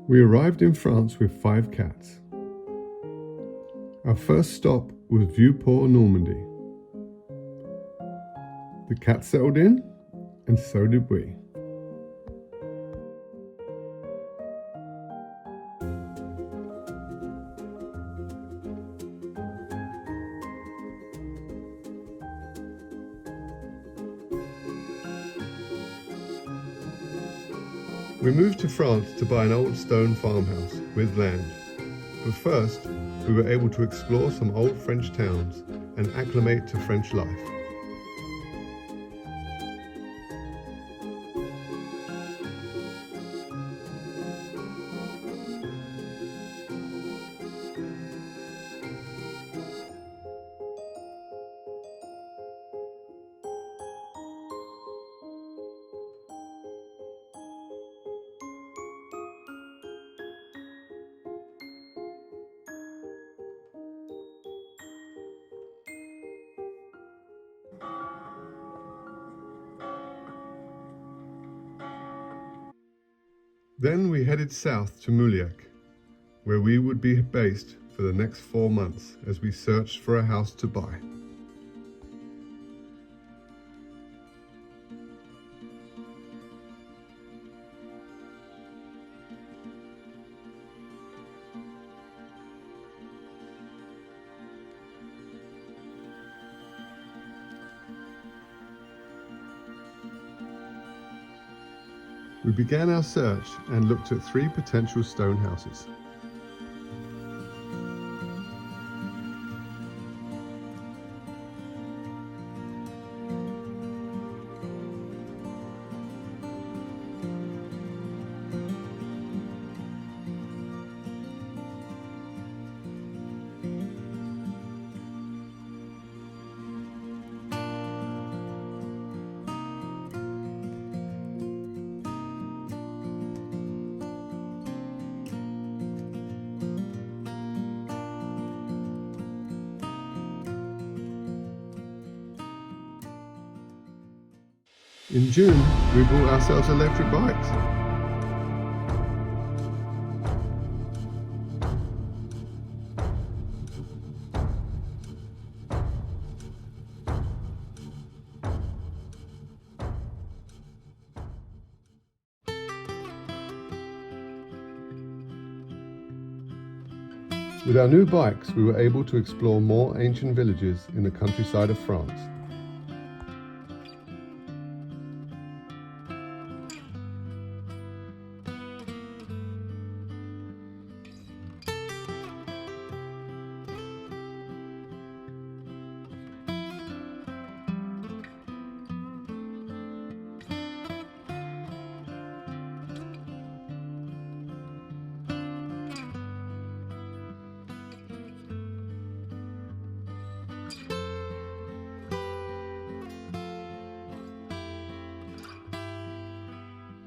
We arrived in France with 5 cats. Our first stop was Vieux-Port, Normandy. The cats settled in, and so did we. We moved to France to buy an old stone farmhouse with land. But first, we were able to explore some old French towns and acclimate to French life. Then we headed south to Mouliac, where we would be based for the next 4 months as we searched for a house to buy. We began our search and looked at 3 potential stone houses. In June, we bought ourselves electric bikes. With our new bikes, we were able to explore more ancient villages in the countryside of France.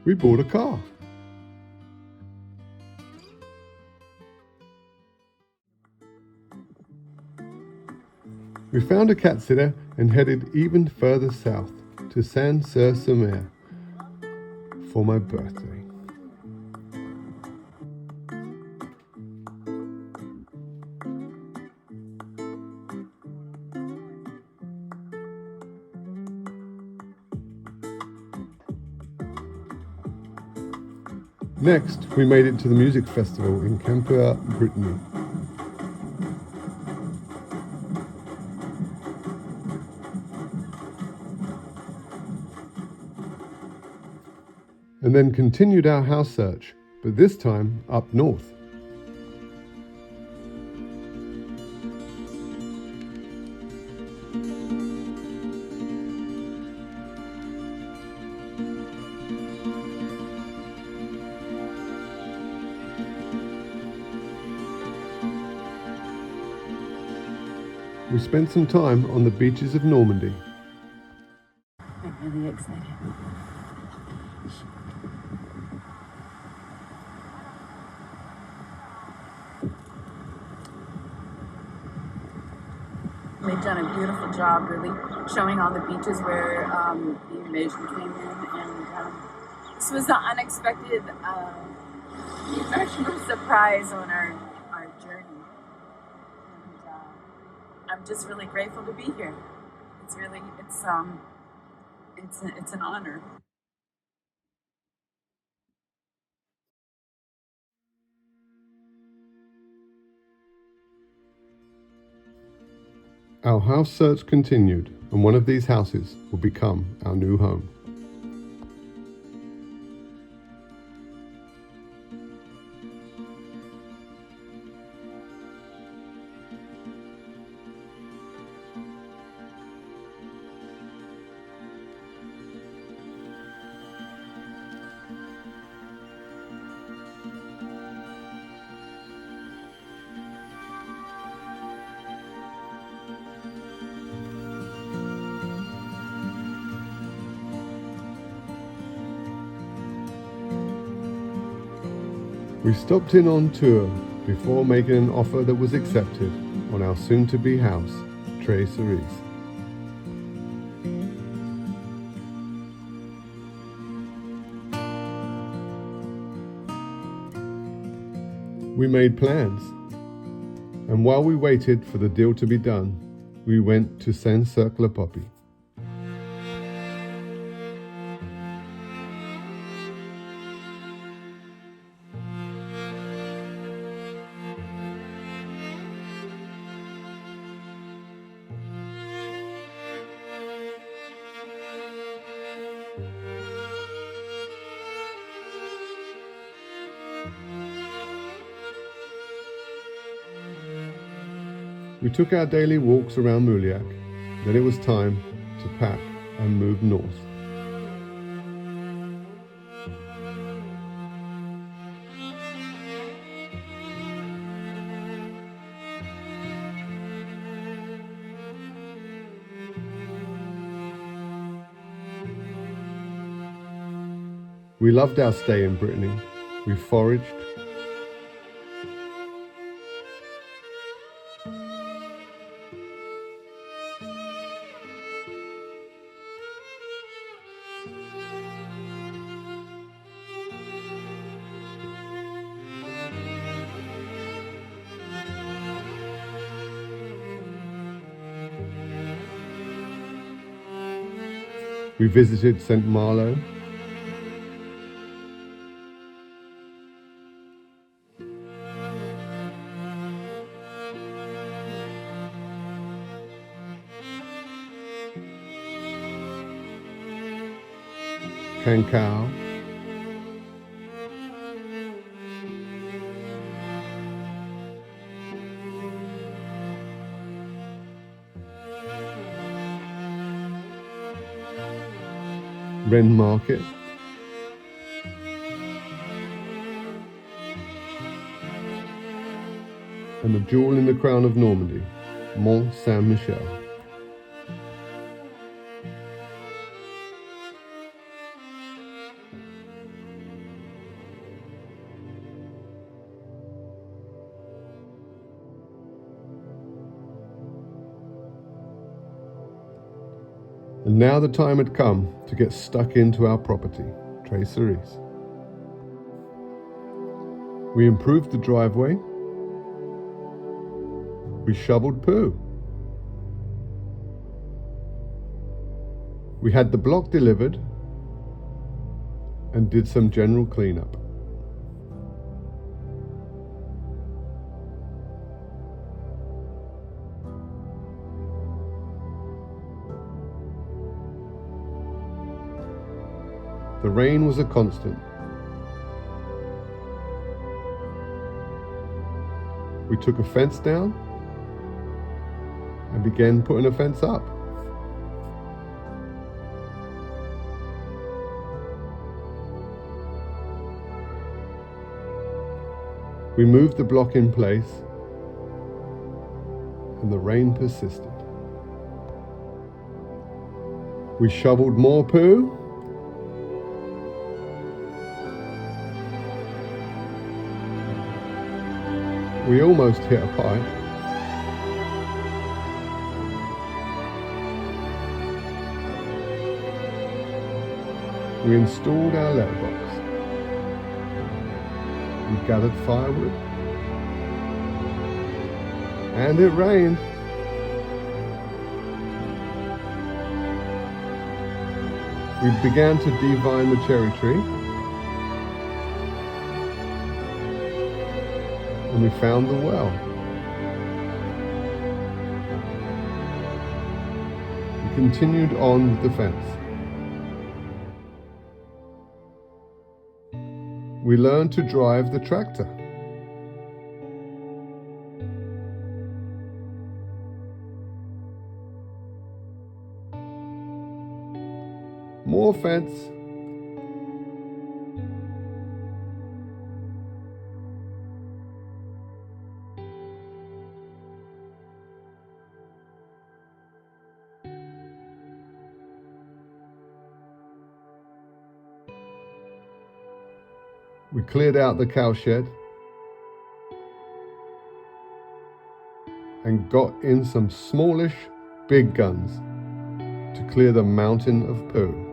We bought a car. We found a cat sitter and headed even further south to Saint-Sur-Mer for my birthday. Next, we made it to the music festival in Camper, Brittany. And then continued our house search, but this time up north. We spent some time on the beaches of Normandy. I'm really excited. They've done a beautiful job really showing all the beaches where the invasion came in, and this was an unexpected It's our true surprise on our journey. And I'm just really grateful to be here. It's an honor. Our house search continued, and one of these houses will become our new home. We stopped in on tour before making an offer that was accepted on our soon-to-be house, Tres Cerise. We made plans, and while we waited for the deal to be done, we went to Saint-Cercle-le-Poppy. We took our daily walks around Mouliac, then it was time to pack and move north. We loved our stay in Brittany. We foraged, we visited St. Malo, Cancale, Rennes Market, and the jewel in the crown of Normandy, Mont Saint-Michel. And now the time had come to get stuck into our property, Tres Cerise. We improved the driveway. We shoveled poo. We had the block delivered and did some general cleanup. The rain was a constant. We took a fence down and began putting a fence up. We moved the block in place, and the rain persisted. We shoveled more poo. We almost hit a pipe. We installed our letterbox. We gathered firewood, and it rained. We began to devine the cherry tree, and we found the well. We continued on with the fence. We learned to drive the tractor. More fence. We cleared out the cowshed and got in some smallish big guns to clear the mountain of poo.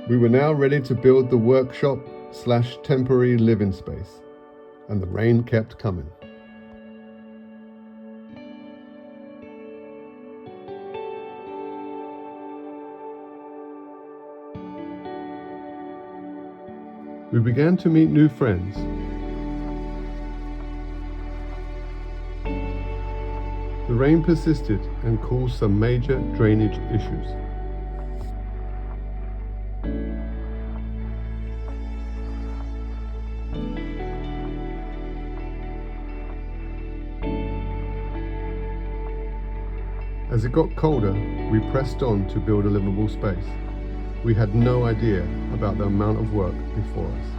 We were now ready to build the workshop/temporary living space, and the rain kept coming. We began to meet new friends. The rain persisted and caused some major drainage issues. As it got colder, we pressed on to build a livable space. We had no idea about the amount of work before us.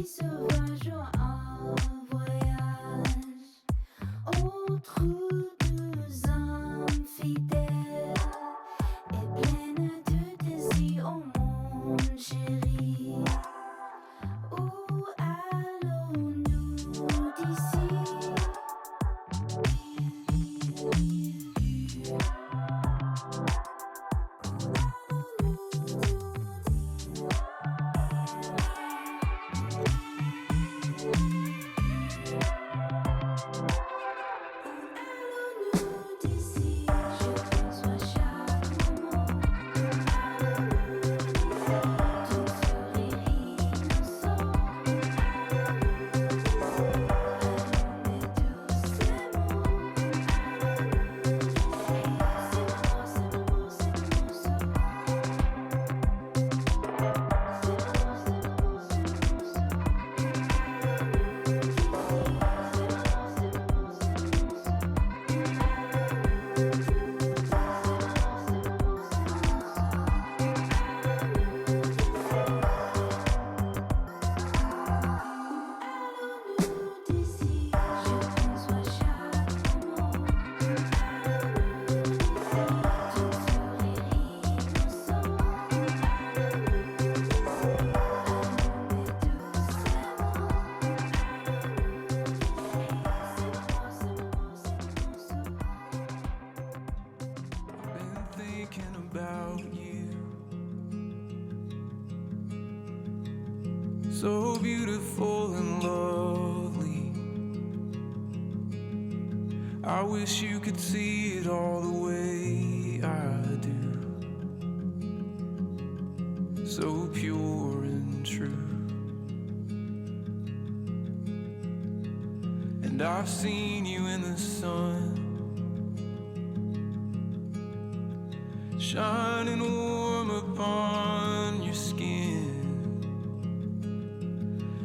vie sauvage en voyage, autre deux âmes fidèles et pleine de désirs au monde chéri. Où allons-nous d'ici? So beautiful and lovely. I wish you could see it all the way I do. So pure and true. And I've seen you in the sun, shining warm upon your skin.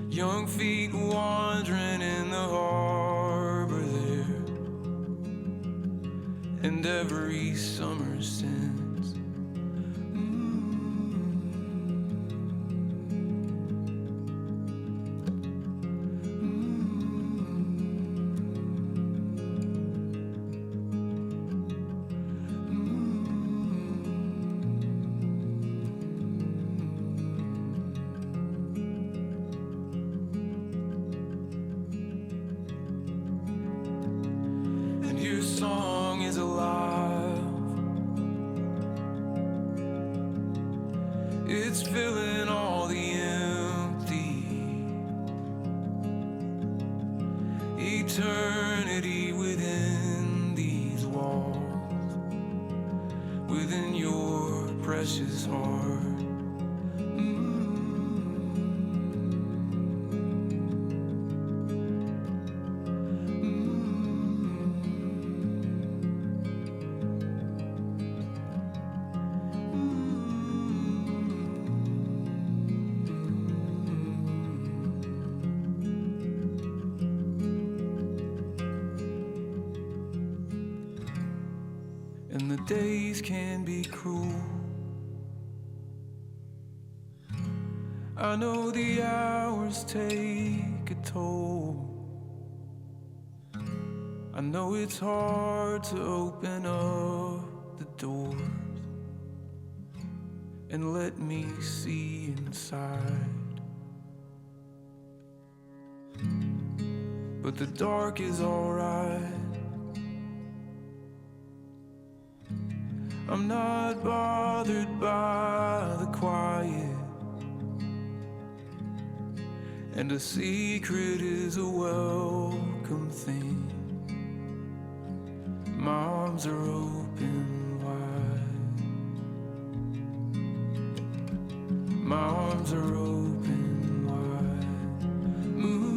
Young feet wandering in the harbor there, and every summer since. Song is alive. It's filling all the empty. Eternity within these walls, within your precious heart. And the days can be cruel. I know the hours take a toll. I know it's hard to open up the doors and let me see inside. But the dark is alright. I'm not bothered by the quiet, and a secret is a welcome thing. My arms are open wide. My arms are open wide. Move.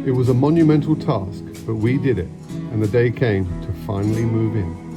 It was a monumental task, but we did it, and the day came to finally move in.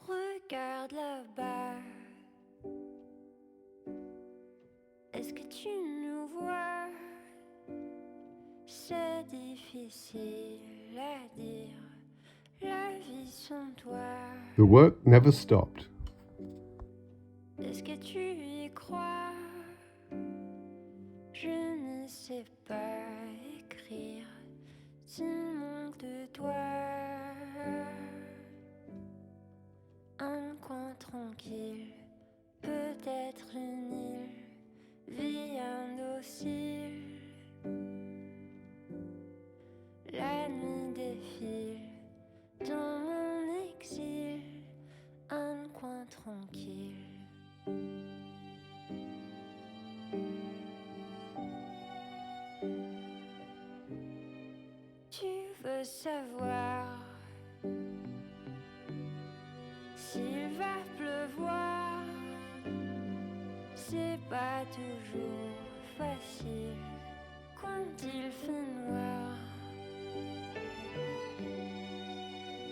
Regarde là-bas. Est-ce que tu nous vois? C'est difficile à dire. La vie sans toi. The work never stopped. Est-ce que tu y crois? Je ne sais pas écrire. Tu manques de toi. Un coin tranquille, peut-être une île, vie indocile. La nuit défile dans mon exil, un coin tranquille. Tu veux savoir s'il va pleuvoir? C'est pas toujours facile quand il fait noir.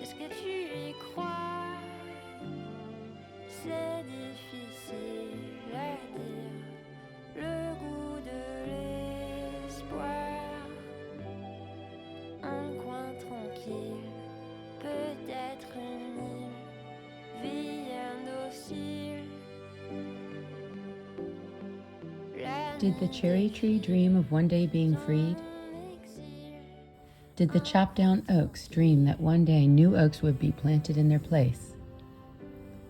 Est-ce que tu y crois? C'est difficile à dire. Le goût de l'espoir. Un coin tranquille, peut-être une île, vie indocile. Did the cherry tree dream of one day being freed? Did the chopped down oaks dream that one day new oaks would be planted in their place?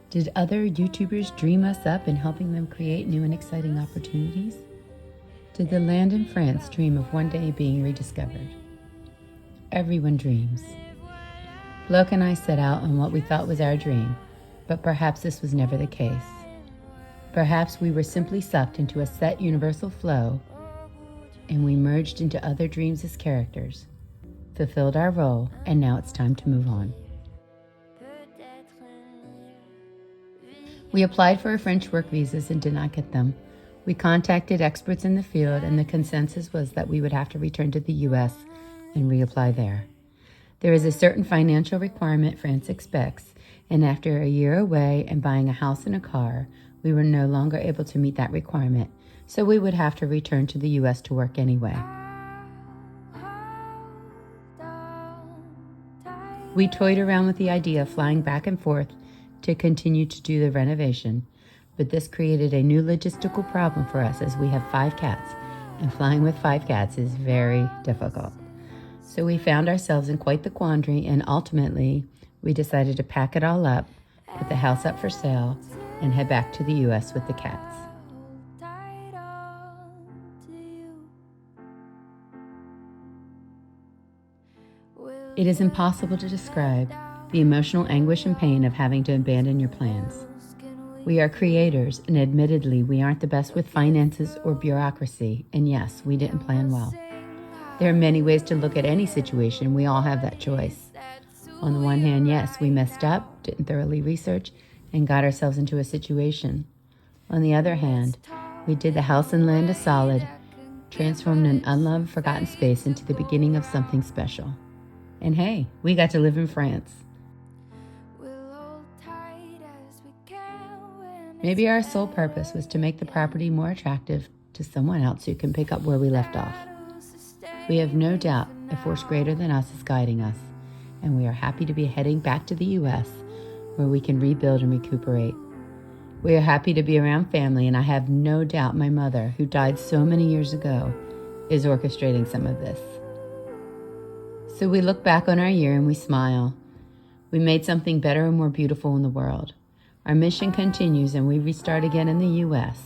Did other YouTubers dream us up in helping them create new and exciting opportunities? Did the land in France dream of one day being rediscovered? Everyone dreams. Bloke and I set out on what we thought was our dream, but perhaps this was never the case. Perhaps we were simply sucked into a set universal flow, and we merged into other dreams as characters, fulfilled our role, and now it's time to move on. We applied for French work visas and did not get them. We contacted experts in the field, and the consensus was that we would have to return to the U.S. and reapply there. There is a certain financial requirement France expects, and after a year away and buying a house and a car, we were no longer able to meet that requirement, so we would have to return to the U.S. to work anyway. We toyed around with the idea of flying back and forth to continue to do the renovation, but this created a new logistical problem for us as we have 5 cats, and flying with 5 cats is very difficult. So we found ourselves in quite the quandary, and ultimately we decided to pack it all up, put the house up for sale, and head back to the U.S. with the cats. It is impossible to describe the emotional anguish and pain of having to abandon your plans. We are creators, and admittedly, we aren't the best with finances or bureaucracy, and yes, we didn't plan well. There are many ways to look at any situation. We all have that choice. On the one hand, yes, we messed up, didn't thoroughly research, and got ourselves into a situation. On the other hand, we did the house and land a solid, transformed an unloved, forgotten space into the beginning of something special. And hey, we got to live in France. Maybe our sole purpose was to make the property more attractive to someone else who can pick up where we left off. We have no doubt a force greater than us is guiding us, and we are happy to be heading back to the U.S. where we can rebuild and recuperate. We are happy to be around family, and I have no doubt my mother, who died so many years ago, is orchestrating some of this. So we look back on our year and we smile. We made something better and more beautiful in the world. Our mission continues and we restart again in the U.S.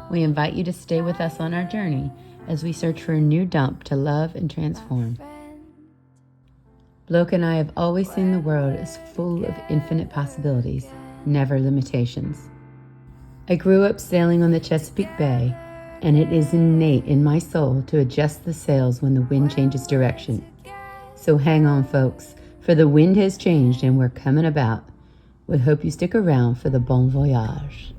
We invite you to stay with us on our journey as we search for a new dump to love and transform. Bloke and I have always seen the world as full of infinite possibilities, never limitations. I grew up sailing on the Chesapeake Bay, and it is innate in my soul to adjust the sails when the wind changes direction. So hang on, folks, for the wind has changed and we're coming about. We hope you stick around for the bon voyage.